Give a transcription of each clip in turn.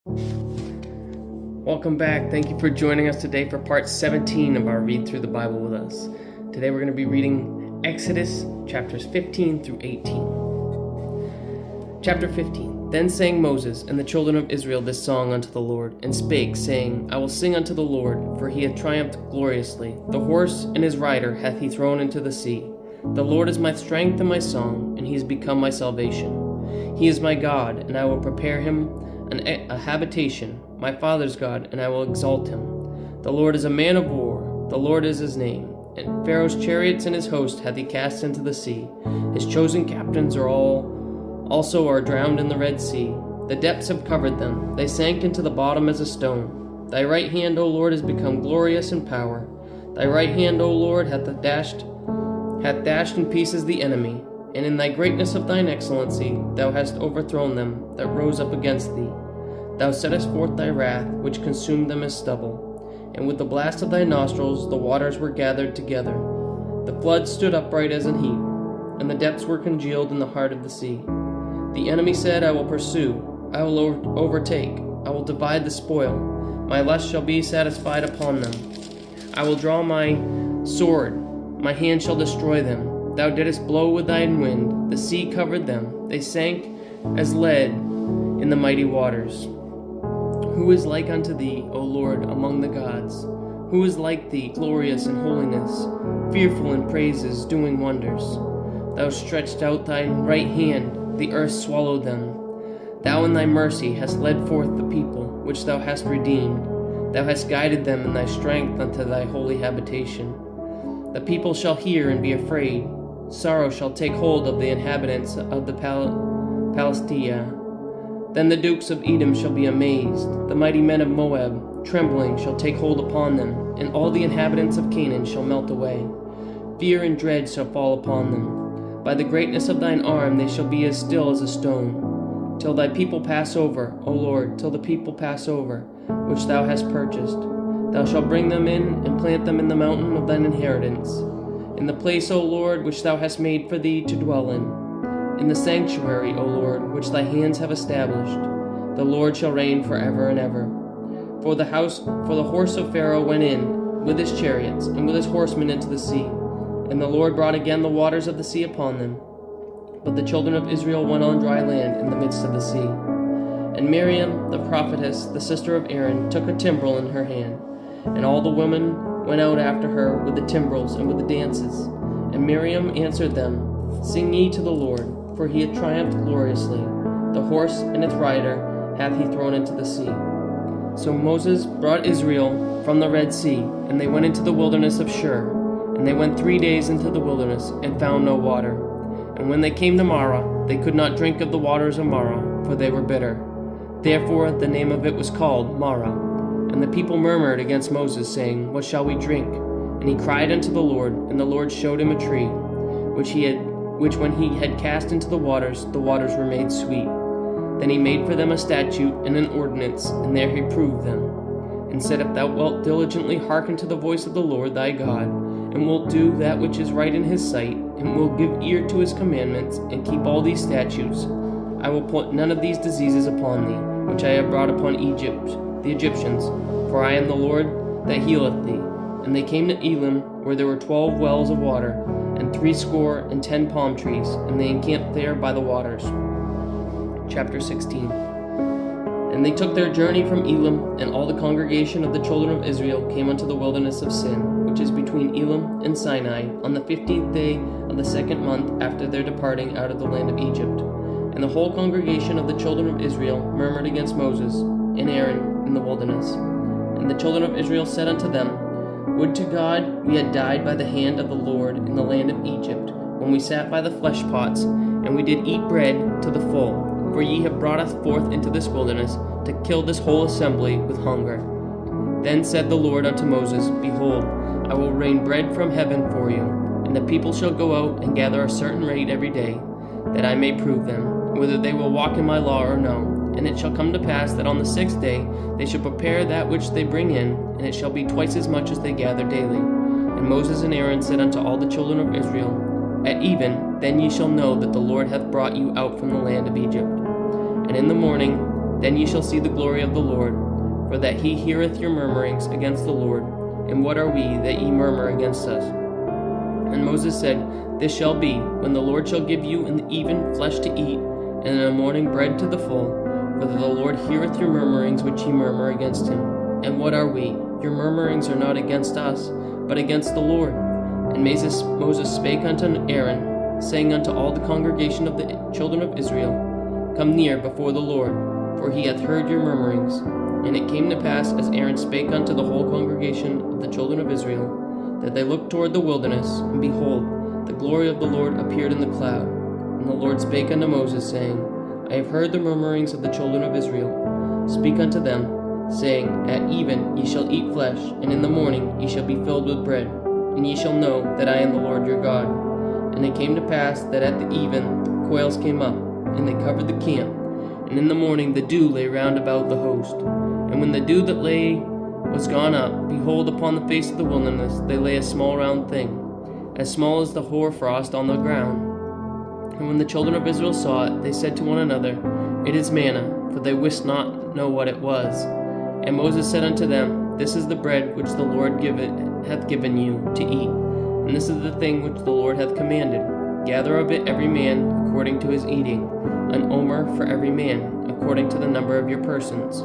Welcome back. Thank you for joining us today for part 17 of our Read Through the Bible with us. Today we're going to be reading Exodus chapters 15 through 18. Chapter 15. Then sang Moses and the children of Israel this song unto the Lord, and spake, saying, I will sing unto the Lord, for he hath triumphed gloriously. The horse and his rider hath he thrown into the sea. The Lord is my strength and my song, and he is become my salvation. He is my God, and I will prepare him a habitation, my father's God, and I will exalt him. The Lord is a man of war, the Lord is his name. And Pharaoh's chariots and his host hath he cast into the sea. His chosen captains also are drowned in the Red Sea. The depths have covered them, they sank into the bottom as a stone. Thy right hand, O Lord, is become glorious in power. Thy right hand, O Lord, hath dashed in pieces the enemy. And in thy greatness of thine excellency thou hast overthrown them that rose up against thee. Thou settest forth thy wrath, which consumed them as stubble. And with the blast of thy nostrils the waters were gathered together. The flood stood upright as an heap, and the depths were congealed in the heart of the sea. The enemy said, I will pursue, I will overtake, I will divide the spoil. My lust shall be satisfied upon them. I will draw my sword, my hand shall destroy them. Thou didst blow with thine wind, the sea covered them, they sank as lead in the mighty waters. Who is like unto thee, O Lord, among the gods? Who is like thee, glorious in holiness, fearful in praises, doing wonders? Thou stretched out thine right hand, the earth swallowed them. Thou in thy mercy hast led forth the people, which thou hast redeemed. Thou hast guided them in thy strength unto thy holy habitation. The people shall hear and be afraid. Sorrow shall take hold of the inhabitants of the Palestia. Then the dukes of Edom shall be amazed. The mighty men of Moab, trembling, shall take hold upon them, and all the inhabitants of Canaan shall melt away. Fear and dread shall fall upon them. By the greatness of thine arm they shall be as still as a stone. Till thy people pass over, O Lord, till the people pass over, which thou hast purchased. Thou shalt bring them in and plant them in the mountain of thine inheritance. In the place, O Lord, which thou hast made for thee to dwell in the sanctuary, O Lord, which thy hands have established. The Lord shall reign forever and ever. For the horse of Pharaoh went in with his chariots and with his horsemen into the sea, and the Lord brought again the waters of the sea upon them. But the children of Israel went on dry land in the midst of the sea. And Miriam, the prophetess, the sister of Aaron, took a timbrel in her hand, and all the women went out after her with the timbrels and with the dances. And Miriam answered them, Sing ye to the Lord, for he hath triumphed gloriously. The horse and its rider hath he thrown into the sea. So Moses brought Israel from the Red Sea, and they went into the wilderness of Shur. And they went 3 days into the wilderness, and found no water. And when they came to Marah, they could not drink of the waters of Marah, for they were bitter. Therefore the name of it was called Marah. And the people murmured against Moses, saying, What shall we drink? And he cried unto the Lord, and the Lord showed him a tree, which when he had cast into the waters were made sweet. Then he made for them a statute and an ordinance, and there he proved them, and said, If thou wilt diligently hearken to the voice of the Lord thy God, and wilt do that which is right in his sight, and will give ear to his commandments, and keep all these statutes, I will put none of these diseases upon thee, which I have brought upon the Egyptians, for I am the Lord that healeth thee. And they came to Elim, where there were 12 wells of water, and 70 palm trees, and they encamped there by the waters. Chapter 16. And they took their journey from Elim, and all the congregation of the children of Israel came unto the wilderness of Sin, which is between Elim and Sinai, on the 15th day of the 2nd month after their departing out of the land of Egypt. And the whole congregation of the children of Israel murmured against Moses and Aaron in the wilderness. And the children of Israel said unto them, Would to God we had died by the hand of the Lord in the land of Egypt, when we sat by the flesh pots, and we did eat bread to the full. For ye have brought us forth into this wilderness, to kill this whole assembly with hunger. Then said the Lord unto Moses, Behold, I will rain bread from heaven for you, and the people shall go out and gather a certain rate every day, that I may prove them, whether they will walk in my law or no. And it shall come to pass that on the 6th day they shall prepare that which they bring in, and it shall be twice as much as they gather daily. And Moses and Aaron said unto all the children of Israel, At even, then ye shall know that the Lord hath brought you out from the land of Egypt. And in the morning Then ye shall see the glory of the Lord, for that he heareth your murmurings against the Lord. And what are we that ye murmur against us? And Moses said, This shall be, when the Lord shall give you in the even flesh to eat, and in the morning bread to the full, for that the Lord heareth your murmurings which ye murmur against him. And what are we? Your murmurings are not against us, but against the Lord. And Moses spake unto Aaron, saying unto all the congregation of the children of Israel, Come near before the Lord, for he hath heard your murmurings. And it came to pass, as Aaron spake unto the whole congregation of the children of Israel, that they looked toward the wilderness, and behold, the glory of the Lord appeared in the cloud. And the Lord spake unto Moses, saying, I have heard the murmurings of the children of Israel. Speak unto them, saying, At even ye shall eat flesh, and in the morning ye shall be filled with bread, and ye shall know that I am the Lord your God. And it came to pass that at the even the quails came up, and they covered the camp, and in the morning the dew lay round about the host. And when the dew that lay was gone up, behold, upon the face of the wilderness there lay a small round thing, as small as the hoarfrost on the ground. And when the children of Israel saw it, they said to one another, It is manna, for they wist not know what it was. And Moses said unto them, This is the bread which the Lord hath given you to eat, and this is the thing which the Lord hath commanded. Gather of it every man according to his eating, an omer for every man, according to the number of your persons.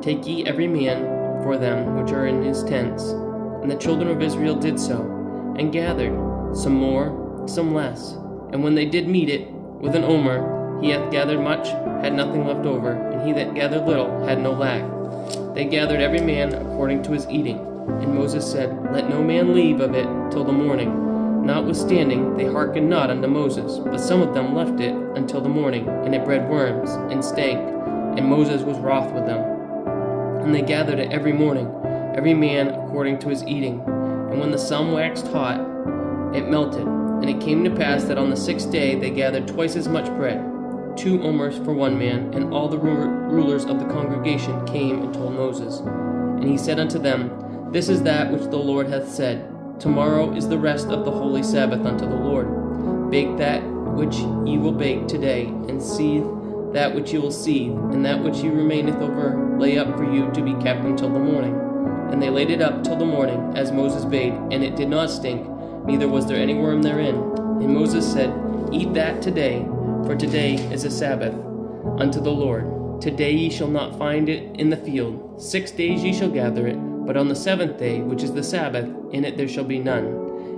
Take ye every man for them which are in his tents. And the children of Israel did so, and gathered, some more, some less. And when they did meet it with an omer, he hath gathered much, had nothing left over, and he that gathered little had no lack. They gathered every man according to his eating. And Moses said, Let no man leave of it till the morning. Notwithstanding, they hearkened not unto Moses, but some of them left it until the morning, and it bred worms, and stank, and Moses was wroth with them. And they gathered it every morning, every man according to his eating. And when the sun waxed hot, it melted. And it came to pass that on the 6th day they gathered twice as much bread, 2 omers for one man. And all the rulers of the congregation came and told Moses. And he said unto them, This is that which the Lord hath said, Tomorrow is the rest of the holy Sabbath unto the Lord. Bake that which ye will bake today, and seethe that which ye will seethe, and that which ye remaineth over lay up for you to be kept until the morning. And they laid it up till the morning, as Moses bade, and it did not stink, neither was there any worm therein. And Moses said, Eat that today, for today is a Sabbath unto the Lord. Today ye shall not find it in the field. 6 days ye shall gather it, but on the 7th day, which is the Sabbath, in it there shall be none.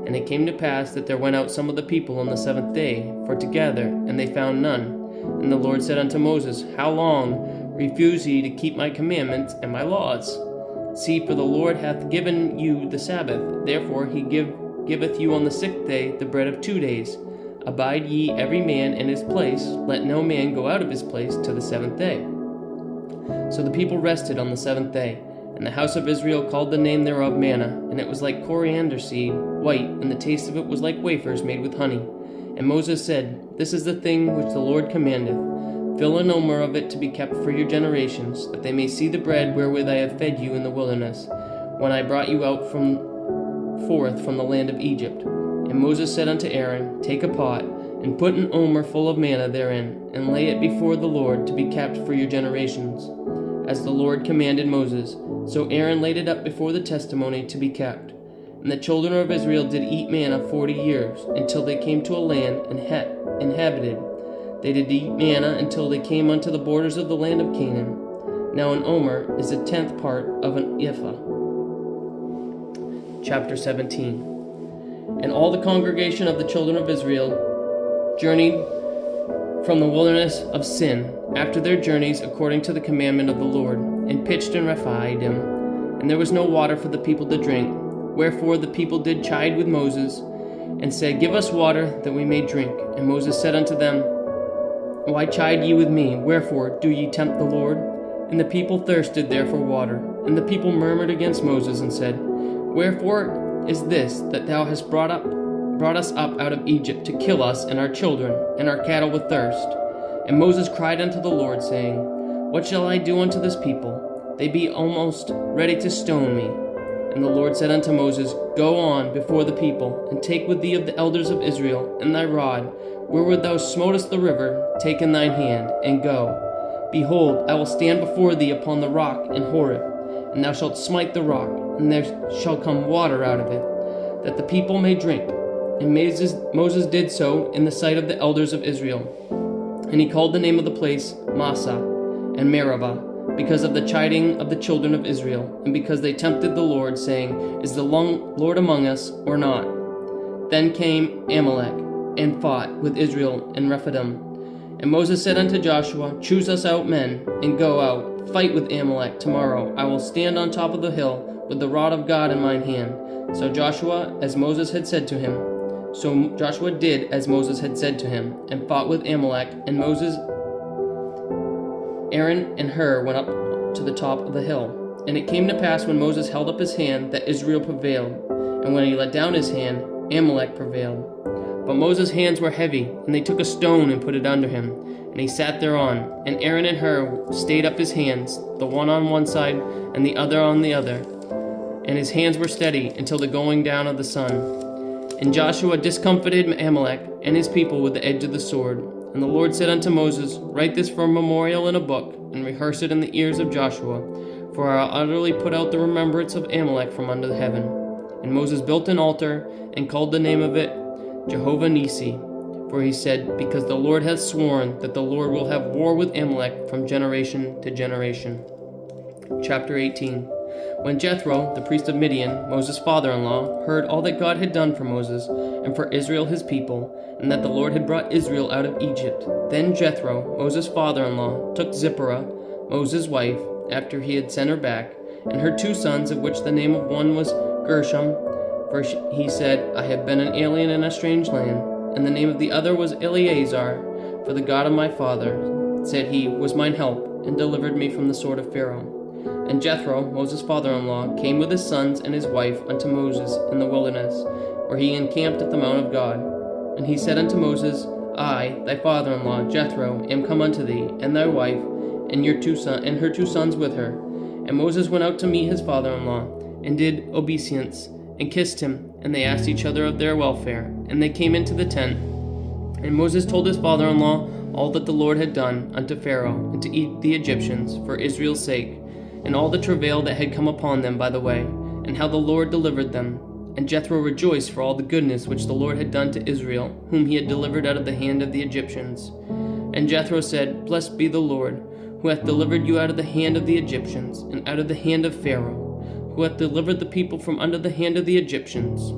And it came to pass that there went out some of the people on the 7th day for to gather, and they found none. And the Lord said unto Moses, How long refuse ye to keep my commandments and my laws? See, for the Lord hath given you the Sabbath. Therefore he giveth you on the 6th day the bread of 2 days. Abide ye every man in his place. Let no man go out of his place till the 7th day. So the people rested on the 7th day. And the house of Israel called the name thereof manna, and it was like coriander seed, white, and the taste of it was like wafers made with honey. And Moses said, This is the thing which the Lord commandeth. Fill an omer of it to be kept for your generations, that they may see the bread wherewith I have fed you in the wilderness, when I brought you out forth from the land of Egypt. And Moses said unto Aaron, Take a pot, and put an omer full of manna therein, and lay it before the Lord to be kept for your generations, as the Lord commanded Moses. So Aaron laid it up before the testimony to be kept. And the children of Israel did eat manna 40 years, until they came to a land inhabited. They did eat manna until they came unto the borders of the land of Canaan. Now an omer is a 10th part of an ephah. Chapter 17. And all the congregation of the children of Israel journeyed from the wilderness of Sin, after their journeys according to the commandment of the Lord, and pitched in Rephidim. And there was no water for the people to drink. Wherefore the people did chide with Moses, and said, Give us water, that we may drink. And Moses said unto them, Why chide ye with me? Wherefore do ye tempt the Lord? And the people thirsted there for water. And the people murmured against Moses, and said, Wherefore is this, that thou hast brought us up out of Egypt, to kill us and our children and our cattle with thirst? And Moses cried unto the Lord, saying, What shall I do unto this people? They be almost ready to stone me. And the Lord said unto Moses, Go on before the people, and take with thee of the elders of Israel, and thy rod, wherewith thou smotest the river, take in thine hand, and go. Behold, I will stand before thee upon the rock in Horeb, and thou shalt smite the rock, and there shall come water out of it, that the people may drink. And Moses did so in the sight of the elders of Israel. And he called the name of the place Massah and Meribah, because of the chiding of the children of Israel, and because they tempted the Lord, saying, Is the Lord among us or not? Then came Amalek, and fought with Israel in Rephidim. And Moses said unto Joshua, Choose us out men, and go out, fight with Amalek tomorrow. I will stand on top of the hill, with the rod of God in mine hand. So Joshua, as Moses had said to him, So Joshua did as Moses had said to him, and fought with Amalek. And Moses, Aaron, and Hur went up to the top of the hill. And it came to pass, when Moses held up his hand, that Israel prevailed. And when he let down his hand, Amalek prevailed. But Moses' hands were heavy, and they took a stone and put it under him, and he sat thereon. And Aaron and Hur stayed up his hands, the one on one side, and the other on the other. And his hands were steady until the going down of the sun. And Joshua discomfited Amalek and his people with the edge of the sword. And the Lord said unto Moses, Write this for a memorial in a book, and rehearse it in the ears of Joshua, for I will utterly put out the remembrance of Amalek from under the heaven. And Moses built an altar, and called the name of it Jehovah Nissi, for he said, Because the Lord hath sworn that the Lord will have war with Amalek from generation to generation. Chapter 18. When Jethro, the priest of Midian, Moses' father-in-law, heard all that God had done for Moses and for Israel his people, and that the Lord had brought Israel out of Egypt, then Jethro, Moses' father-in-law, took Zipporah, Moses' wife, after he had sent her back, and her 2 sons, of which the name of one was Gershom, for he said, I have been an alien in a strange land. And the name of the other was Eleazar, for the God of my father, said he, was mine help, and delivered me from the sword of Pharaoh. And Jethro, Moses' father-in-law, came with his sons and his wife unto Moses in the wilderness, where he encamped at the mount of God. And he said unto Moses, I, thy father-in-law, Jethro, am come unto thee, and thy wife, and her 2 sons with her. And Moses went out to meet his father-in-law, and did obeisance, and kissed him, and they asked each other of their welfare. And they came into the tent. And Moses told his father-in-law all that the Lord had done unto Pharaoh, and to eat the Egyptians, for Israel's sake, and all the travail that had come upon them by the way, and how the Lord delivered them. And Jethro rejoiced for all the goodness which the Lord had done to Israel, whom he had delivered out of the hand of the Egyptians. And Jethro said, Blessed be the Lord, who hath delivered you out of the hand of the Egyptians, and out of the hand of Pharaoh, who hath delivered the people from under the hand of the Egyptians.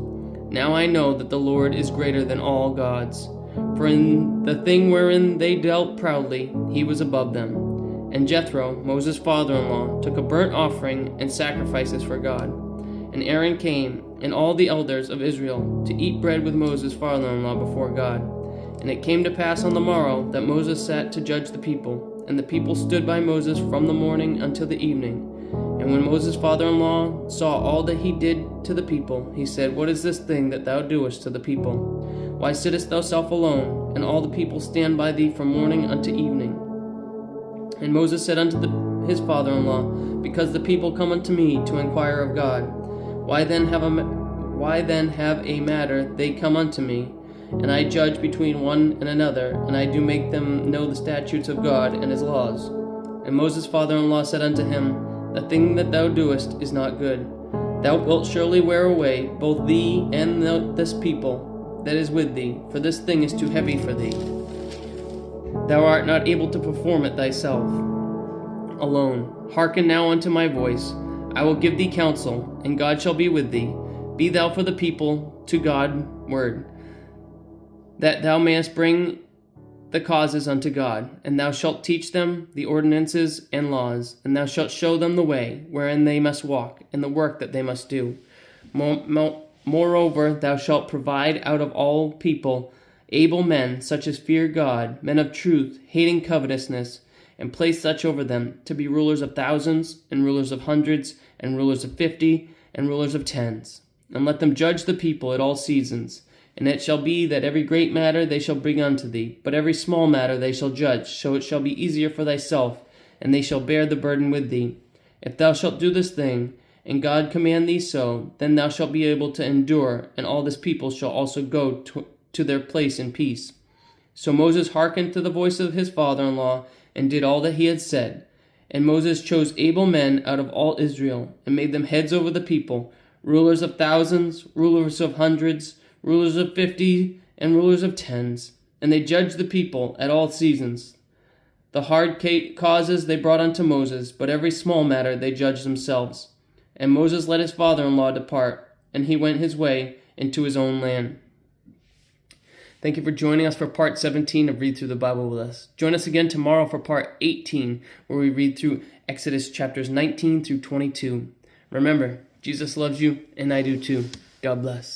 Now I know that the Lord is greater than all gods, for in the thing wherein they dealt proudly, he was above them. And Jethro, Moses' father-in-law, took a burnt offering and sacrifices for God. And Aaron came, and all the elders of Israel, to eat bread with Moses' father-in-law before God. And it came to pass on the morrow that Moses sat to judge the people, and the people stood by Moses from the morning until the evening. And when Moses' father-in-law saw all that he did to the people, he said, What is this thing that thou doest to the people? Why sittest thou self alone, and all the people stand by thee from morning unto evening? And Moses said unto his father-in-law, Because the people come unto me to inquire of God. Why then have a matter they come unto me? And I judge between one and another, and I do make them know the statutes of God and his laws. And Moses' father-in-law said unto him, The thing that thou doest is not good. Thou wilt surely wear away both thee and this people that is with thee, for this thing is too heavy for thee. Thou art not able to perform it thyself alone. Hearken now unto my voice. I will give thee counsel, and God shall be with thee. Be thou for the people to God word, that thou mayest bring the causes unto God, and thou shalt teach them the ordinances and laws, and thou shalt show them the way wherein they must walk, and the work that they must do. Moreover, thou shalt provide out of all people able men, such as fear God, men of truth, hating covetousness, and place such over them to be rulers of thousands, and rulers of hundreds, and rulers of 50, and rulers of tens. And let them judge the people at all seasons. And it shall be that every great matter they shall bring unto thee, but every small matter they shall judge, so it shall be easier for thyself, and they shall bear the burden with thee. If thou shalt do this thing, and God command thee so, then thou shalt be able to endure, and all this people shall also go to their place in peace. So Moses hearkened to the voice of his father-in-law, and did all that he had said. And Moses chose able men out of all Israel, and made them heads over the people, rulers of thousands, rulers of hundreds, rulers of 50, and rulers of tens. And they judged the people at all seasons. The hard causes they brought unto Moses, but every small matter they judged themselves. And Moses let his father-in-law depart, and he went his way into his own land. Thank you for joining us for part 17 of Read Through the Bible with us. Join us again tomorrow for part 18, where we read through Exodus chapters 19 through 22. Remember, Jesus loves you, and I do too. God bless.